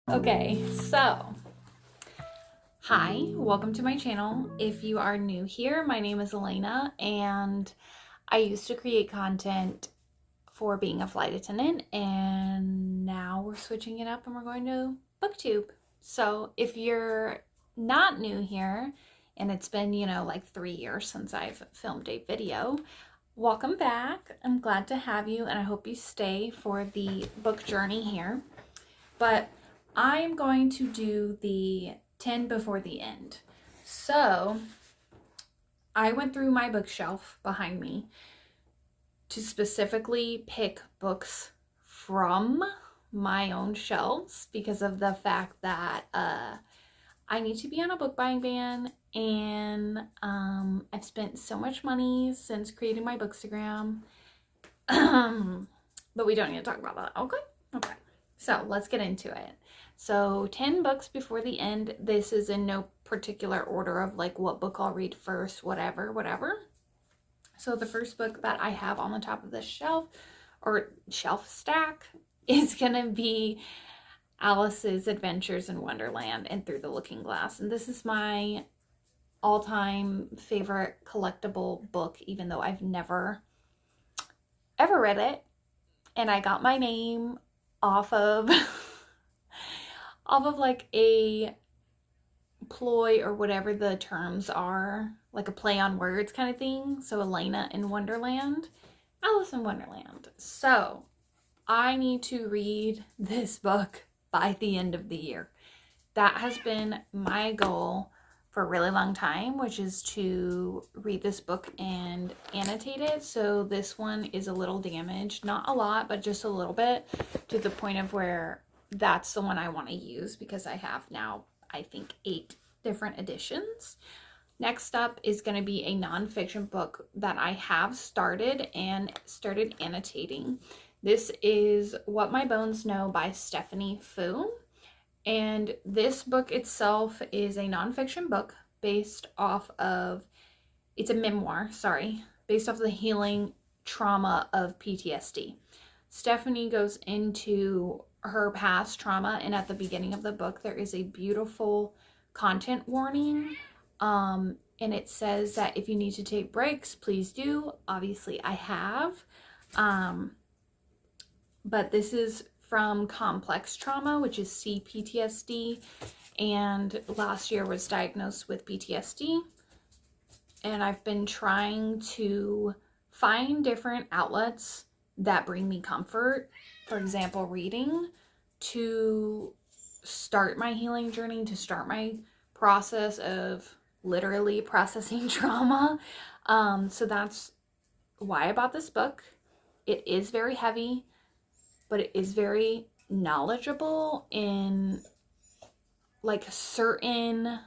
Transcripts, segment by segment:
Okay, so hi, welcome to my channel. If you are new here, my name is Elena and I used to create content for being a flight attendant, and now we're switching it up and we're going to booktube. So if you're not new here and it's been, like 3 years since I've filmed a video, welcome back. I'm glad to have you and I hope you stay for the book journey here. But I'm going to do the 10 before the end. So I went through my bookshelf behind me to specifically pick books from my own shelves because of the fact that I need to be on a book buying ban, and I've spent so much money since creating my Bookstagram. But we don't need to talk about that. Okay. So let's get into it. So 10 books before the end. This is in no particular order of like what book I'll read first, whatever. So the first book that I have on the top of this shelf or shelf stack is gonna be Alice's Adventures in Wonderland and Through the Looking Glass. And this is my all-time favorite collectible book, even though I've never ever read it. And I got my name off of like a ploy or whatever the terms are, like a play on words kind of thing. So Elena in Wonderland, Alice in Wonderland. So I need to read this book by the end of the year. That has been my goal for a really long time, which is to read this book and annotate it. So this one is a little damaged, not a lot, but just a little bit, to the point of where that's the one I want to use because I have now, I think, 8 different editions. Next up is going to be a nonfiction book that I have started annotating. This is What My Bones Know by Stephanie Fu. And this book itself is a nonfiction book based off of, it's a memoir, based off the healing trauma of PTSD. Stephanie goes into her past trauma, and at the beginning of the book, there is a beautiful content warning. And it says that if you need to take breaks, please do. Obviously, I have. But this is from complex trauma, which is CPTSD, and last year was diagnosed with PTSD. And I've been trying to find different outlets that bring me comfort, for example, reading, to start my healing journey, to start my process of literally processing trauma. So that's why I bought this book. It is very heavy, but it is very knowledgeable in like certain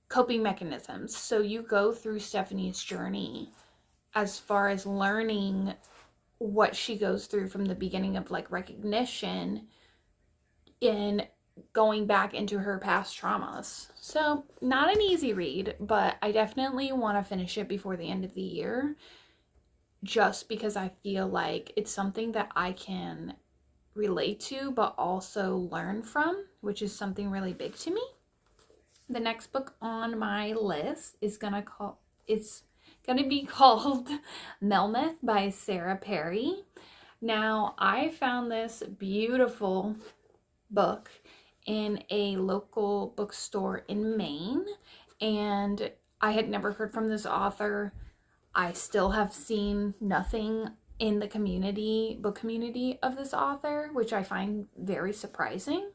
coping mechanisms. So you go through Stephanie's journey as far as learning what she goes through from the beginning of like recognition in going back into her past traumas. So not an easy read, but I definitely want to finish it before the end of the year, just because I feel like it's something that I can relate to, but also learn from, which is something really big to me. The next book on my list is gonna be called Melmoth by Sarah Perry. Now, I found this beautiful book in a local bookstore in Maine, and I had never heard from this author. I still have seen nothing in the book community of this author, which I find very surprising.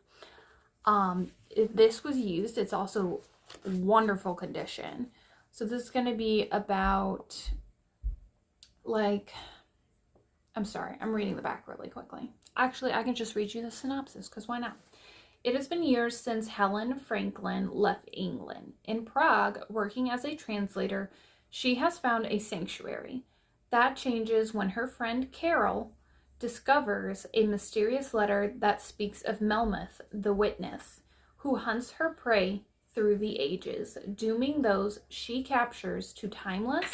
If this was used, it's also wonderful condition. So this is going to be about, like, I'm sorry, I'm reading the back really quickly. Actually, I can just read you the synopsis, because why not? It has been years since Helen Franklin left England. In Prague, working as a translator, she has found a sanctuary. That changes when her friend Carol discovers a mysterious letter that speaks of Melmoth, the witness, who hunts her prey through the ages, dooming those she captures to timeless,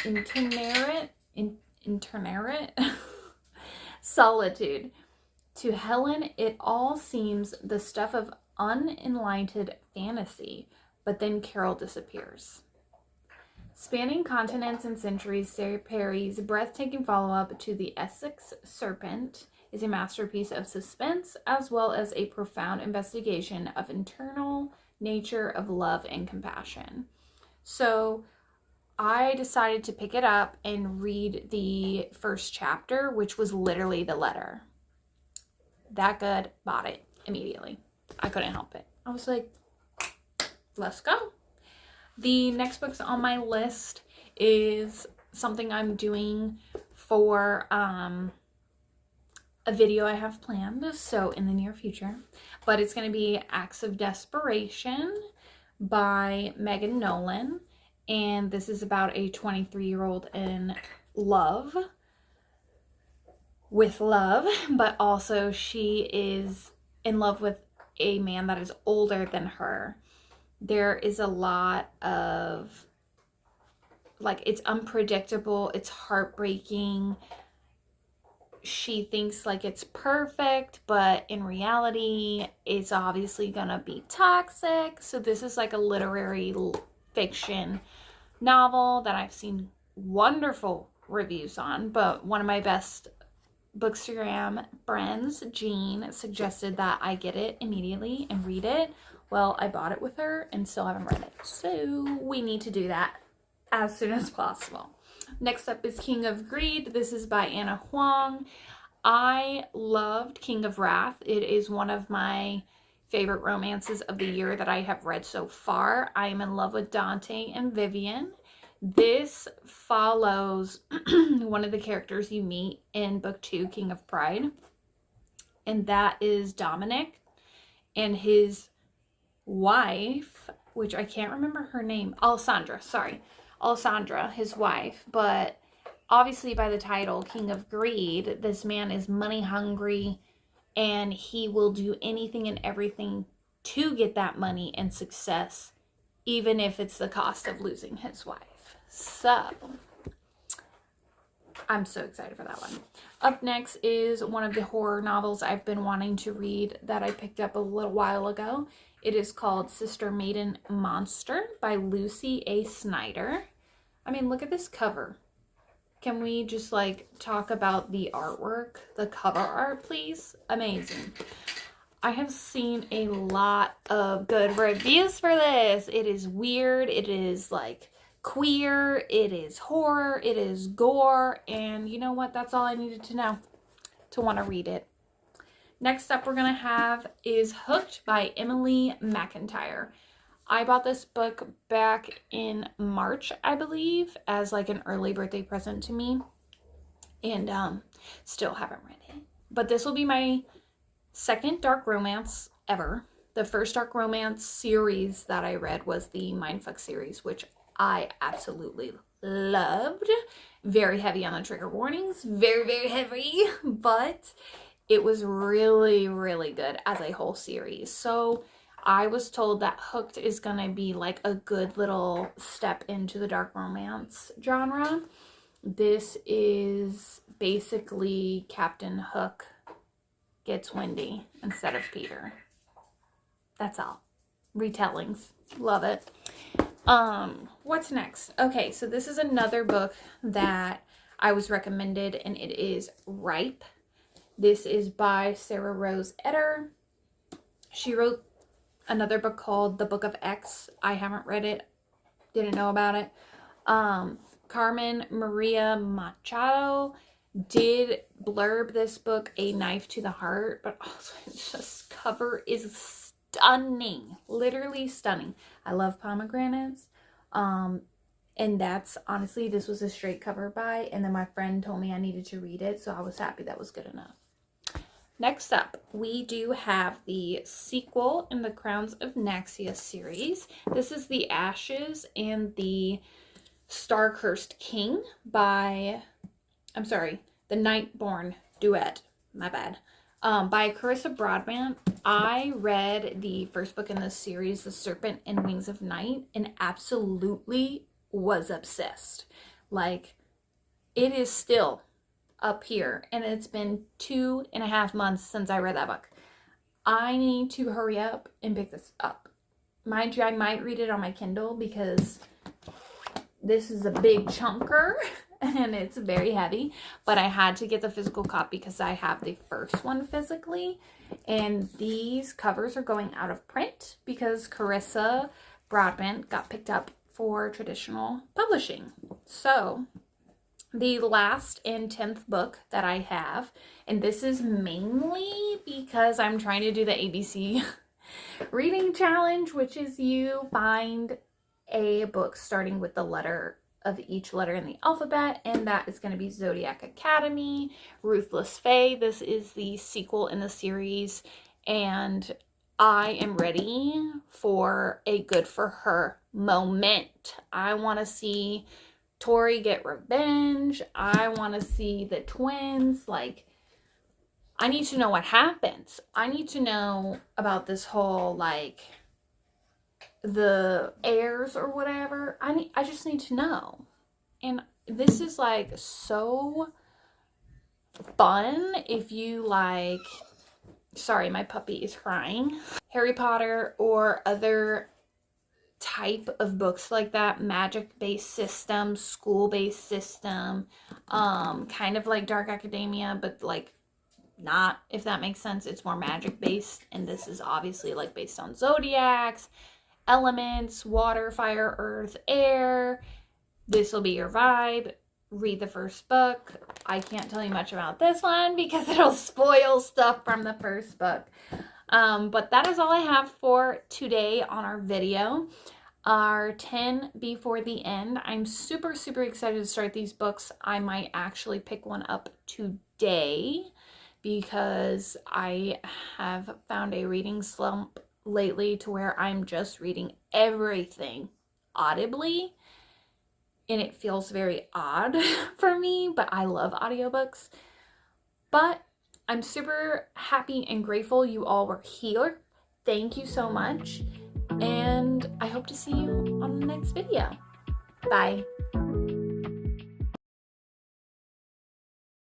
itinerant solitude. To Helen, it all seems the stuff of unenlightened fantasy, but then Carol disappears. Spanning continents and centuries, Sarah Perry's breathtaking follow-up to The Essex Serpent is a masterpiece of suspense, as well as a profound investigation of internal nature of love and compassion. So I decided to pick it up and read the first chapter, which was literally the letter. That good, bought it immediately. I couldn't help it. I was like, let's go. The next books on my list is something I'm doing for a video I have planned, so in the near future. But it's going to be Acts of Desperation by Megan Nolan. And this is about a 23-year-old in love, but also she is in love with a man that is older than her. There is a lot of, like, it's unpredictable, it's heartbreaking. She thinks like it's perfect, but in reality, it's obviously gonna be toxic. So this is like a literary fiction novel that I've seen wonderful reviews on, but one of my best Bookstagram friends, Jean, suggested that I get it immediately and read it. Well, I bought it with her and still haven't read it, so we need to do that as soon as possible. Next up is King of Greed. This is by Anna Huang. I loved King of Wrath. It is one of my favorite romances of the year that I have read so far. I am in love with Dante and Vivian. This follows one of the characters you meet in book 2, King of Pride, and that is Dominic, and his wife, which I can't remember her name, Alessandra, his wife. But obviously by the title, King of Greed, this man is money hungry, and he will do anything and everything to get that money and success, even if it's the cost of losing his wife. So I'm so excited for that one. Up next is one of the horror novels I've been wanting to read that I picked up a little while ago. It is called Sister Maiden Monster by Lucy A. Snyder. I mean, look at this cover. Can we just like talk about the artwork, the cover art, please? Amazing. I have seen a lot of good reviews for this. It is weird. It is like queer. It is horror. It is gore. And you know what? That's all I needed to know to want to read it. Next up we're going to have is Hooked by Emily McIntyre. I bought this book back in March, I believe, as like an early birthday present to me. And still haven't read it. But this will be my second dark romance ever. The first dark romance series that I read was the Mindfuck series, which I absolutely loved. Very heavy on the trigger warnings. Very, very heavy. But it was really, really good as a whole series. So I was told that Hooked is going to be like a good little step into the dark romance genre. This is basically Captain Hook gets Wendy instead of Peter. That's all. Retellings. Love it. What's next? Okay, so this is another book that I was recommended, and it is Ripe. This is by Sarah Rose Etter. She wrote another book called The Book of X. I haven't read it. Didn't know about it. Carmen Maria Machado did blurb this book A Knife to the Heart, but also this cover is stunning. Literally stunning. I love pomegranates. And that's honestly, this was a straight cover buy, and then my friend told me I needed to read it, so I was happy that was good enough. Next up, we do have the sequel in the Crowns of Naxia series. This is The Ashes and the Star-Cursed King by, The Nightborn Duet, my bad, by Carissa Broadbent. I read the first book in this series, The Serpent and Wings of Night, and absolutely was obsessed. Like, it is still up here, and it's been 2.5 months since I read that book. I need to hurry up and pick this up. Mind you, I might read it on my Kindle because this is a big chunker and it's very heavy, but I had to get the physical copy because I have the first one physically, and these covers are going out of print because Carissa Broadbent got picked up for traditional publishing. So the last and 10th book that I have, and this is mainly because I'm trying to do the ABC reading challenge, which is you find a book starting with the letter of each letter in the alphabet, and that is going to be Zodiac Academy, Ruthless Fae. This is the sequel in the series, and I am ready for a good for her moment. I want to see Tori get revenge. I want to see the twins. Like, I need to know what happens. I need to know about this whole, like, the heirs or whatever. I just need to know. And this is, like, so fun if you like, sorry, my puppy is crying, Harry Potter or other type of books like that, magic-based system, school-based system, kind of like Dark Academia, but like not, if that makes sense. It's more magic-based, and this is obviously like based on zodiacs, elements, water, fire, earth, air. This will be your vibe. Read the first book. I can't tell you much about this one because it'll spoil stuff from the first book. But that is all I have for today on our video. Our 10 before the end. I'm super, super excited to start these books. I might actually pick one up today because I have found a reading slump lately to where I'm just reading everything audibly, and it feels very odd for me, but I love audiobooks. But I'm super happy and grateful you all were here. Thank you so much, and I hope to see you on the next video. Bye.